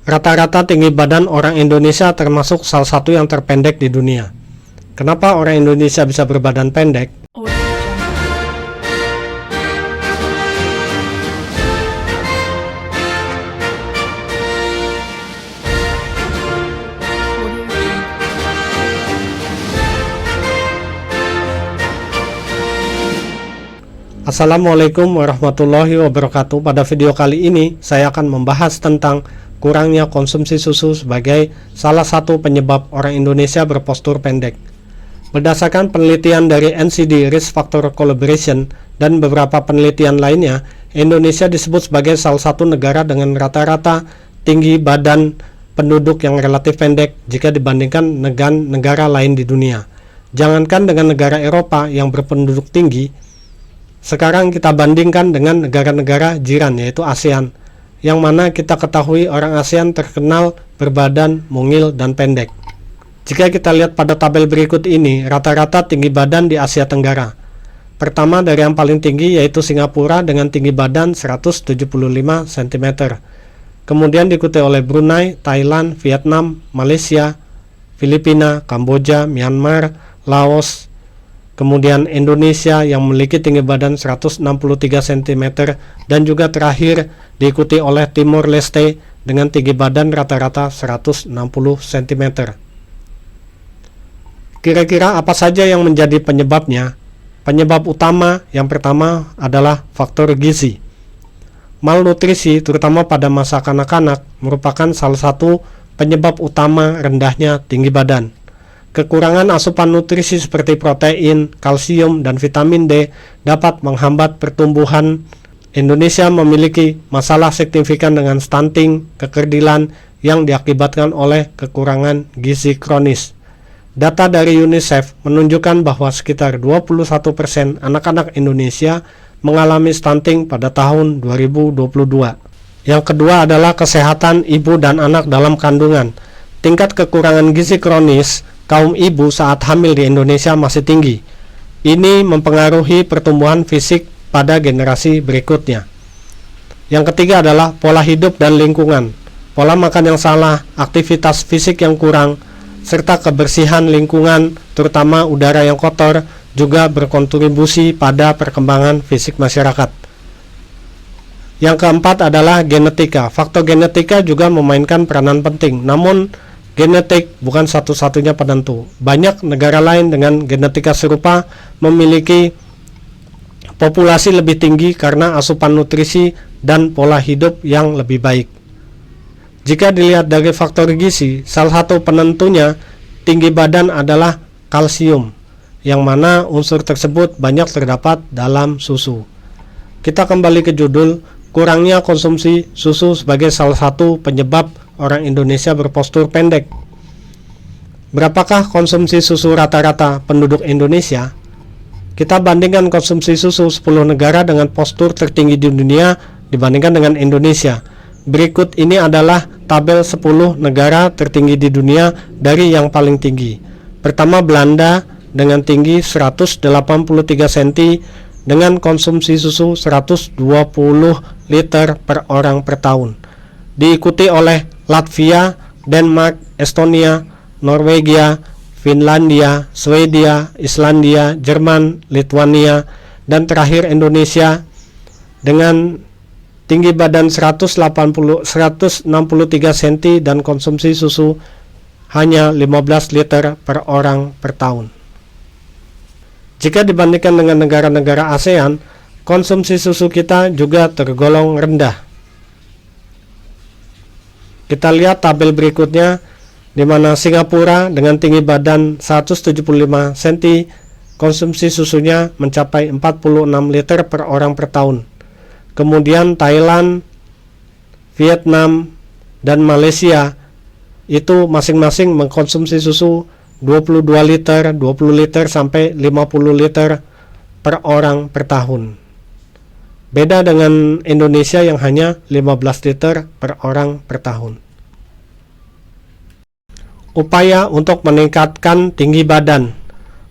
Rata-rata tinggi badan orang Indonesia termasuk salah satu yang terpendek di dunia. Kenapa orang Indonesia bisa berbadan pendek? Assalamualaikum warahmatullahi wabarakatuh. Pada video kali ini saya akan membahas tentang kurangnya konsumsi susu sebagai salah satu penyebab orang Indonesia berpostur pendek. Berdasarkan penelitian dari NCD Risk Factor Collaboration dan beberapa penelitian lainnya, Indonesia disebut sebagai salah satu negara dengan rata-rata tinggi badan penduduk yang relatif pendek jika dibandingkan negara lain di dunia. Jangankan dengan negara Eropa yang berpenduduk tinggi, sekarang kita bandingkan dengan negara-negara jiran yaitu ASEAN, yang mana kita ketahui orang ASEAN terkenal berbadan mungil dan pendek. Jika kita lihat pada tabel berikut ini, rata-rata tinggi badan di Asia Tenggara. Pertama dari yang paling tinggi yaitu Singapura dengan tinggi badan 175 cm. Kemudian diikuti oleh Brunei, Thailand, Vietnam, Malaysia, Filipina, Kamboja, Myanmar, Laos. Kemudian Indonesia yang memiliki tinggi badan 163 cm dan juga terakhir diikuti oleh Timor Leste dengan tinggi badan rata-rata 160 cm. Kira-kira apa saja yang menjadi penyebabnya? Penyebab utama yang pertama adalah faktor gizi. Malnutrisi terutama pada masa kanak-kanak merupakan salah satu penyebab utama rendahnya tinggi badan. Kekurangan asupan nutrisi seperti protein, kalsium, dan vitamin D dapat menghambat pertumbuhan. Indonesia memiliki masalah signifikan dengan stunting, kekerdilan yang diakibatkan oleh kekurangan gizi kronis. Data dari UNICEF menunjukkan bahwa sekitar 21% anak-anak Indonesia mengalami stunting pada tahun 2022. Yang kedua adalah kesehatan ibu dan anak dalam kandungan. Tingkat kekurangan gizi kronis kaum ibu saat hamil di Indonesia masih tinggi. Ini mempengaruhi pertumbuhan fisik pada generasi berikutnya. Yang ketiga adalah pola hidup dan lingkungan. Pola makan yang salah, aktivitas fisik yang kurang, serta kebersihan lingkungan, terutama udara yang kotor, juga berkontribusi pada perkembangan fisik masyarakat. Yang keempat adalah genetika. Faktor genetika juga memainkan peranan penting, namun genetik bukan satu-satunya penentu. Banyak negara lain dengan genetika serupa memiliki populasi lebih tinggi karena asupan nutrisi dan pola hidup yang lebih baik. Jika dilihat dari faktor gizi, salah satu penentunya tinggi badan adalah kalsium, yang mana unsur tersebut banyak terdapat dalam susu. Kita kembali ke judul, kurangnya konsumsi susu sebagai salah satu penyebab orang Indonesia berpostur pendek. Berapakah konsumsi susu rata-rata penduduk Indonesia? Kita bandingkan konsumsi susu 10 negara dengan postur tertinggi di dunia dibandingkan dengan Indonesia. Berikut ini adalah tabel 10 negara tertinggi di dunia dari yang paling tinggi. Pertama Belanda dengan tinggi 183 cm dengan konsumsi susu 120 liter per orang per tahun. Diikuti oleh Latvia, Denmark, Estonia, Norwegia, Finlandia, Swedia, Islandia, Jerman, Lithuania, dan terakhir Indonesia dengan tinggi badan 163 cm dan konsumsi susu hanya 15 liter per orang per tahun. Jika dibandingkan dengan negara-negara ASEAN, konsumsi susu kita juga tergolong rendah. Kita lihat tabel berikutnya, di mana Singapura dengan tinggi badan 175 cm, konsumsi susunya mencapai 46 liter per orang per tahun. Kemudian Thailand, Vietnam, dan Malaysia itu masing-masing mengkonsumsi susu 22 liter, 20 liter sampai 50 liter per orang per tahun. Beda dengan Indonesia yang hanya 15 liter per orang per tahun. Upaya untuk meningkatkan tinggi badan.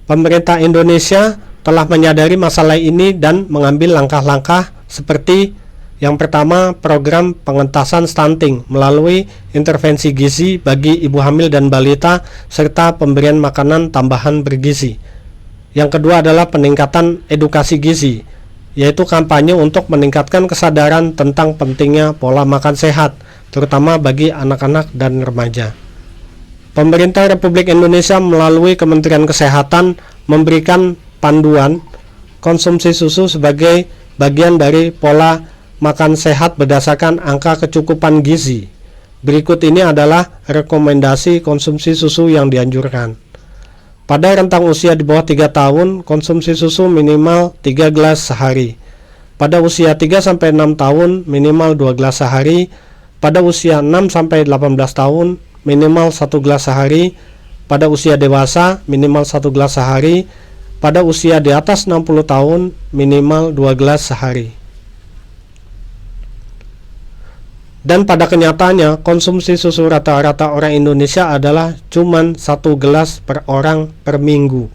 Pemerintah Indonesia telah menyadari masalah ini dan mengambil langkah-langkah seperti Yang pertama, program pengentasan stunting melalui intervensi gizi bagi ibu hamil dan balita serta pemberian makanan tambahan bergizi. Yang kedua adalah peningkatan edukasi gizi, yaitu kampanye untuk meningkatkan kesadaran tentang pentingnya pola makan sehat, terutama bagi anak-anak dan remaja. Pemerintah Republik Indonesia melalui Kementerian Kesehatan memberikan panduan konsumsi susu sebagai bagian dari pola makan sehat berdasarkan angka kecukupan gizi. Berikut ini adalah rekomendasi konsumsi susu yang dianjurkan. Pada rentang usia di bawah 3 tahun, konsumsi susu minimal 3 gelas sehari. Pada usia 3-6 tahun, minimal 2 gelas sehari. Pada usia 6-18 tahun, minimal 1 gelas sehari. Pada usia dewasa, minimal 1 gelas sehari. Pada usia di atas 60 tahun, minimal 2 gelas sehari. Dan pada kenyataannya, konsumsi susu rata-rata orang Indonesia adalah cuman 1 gelas per orang per minggu.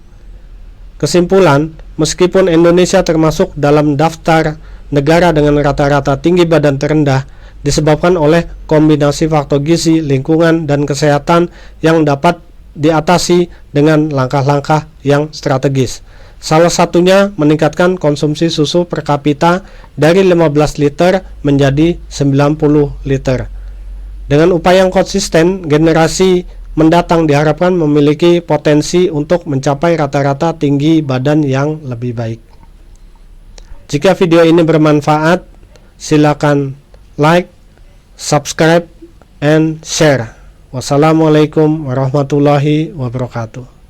Kesimpulan, meskipun Indonesia termasuk dalam daftar negara dengan rata-rata tinggi badan terendah, disebabkan oleh kombinasi faktor gizi, lingkungan, dan kesehatan yang dapat diatasi dengan langkah-langkah yang strategis. Salah satunya meningkatkan konsumsi susu per kapita dari 15 liter menjadi 90 liter. Dengan upaya yang konsisten, generasi mendatang diharapkan memiliki potensi untuk mencapai rata-rata tinggi badan yang lebih baik. Jika video ini bermanfaat, silakan like, subscribe, and share. Wassalamualaikum warahmatullahi wabarakatuh.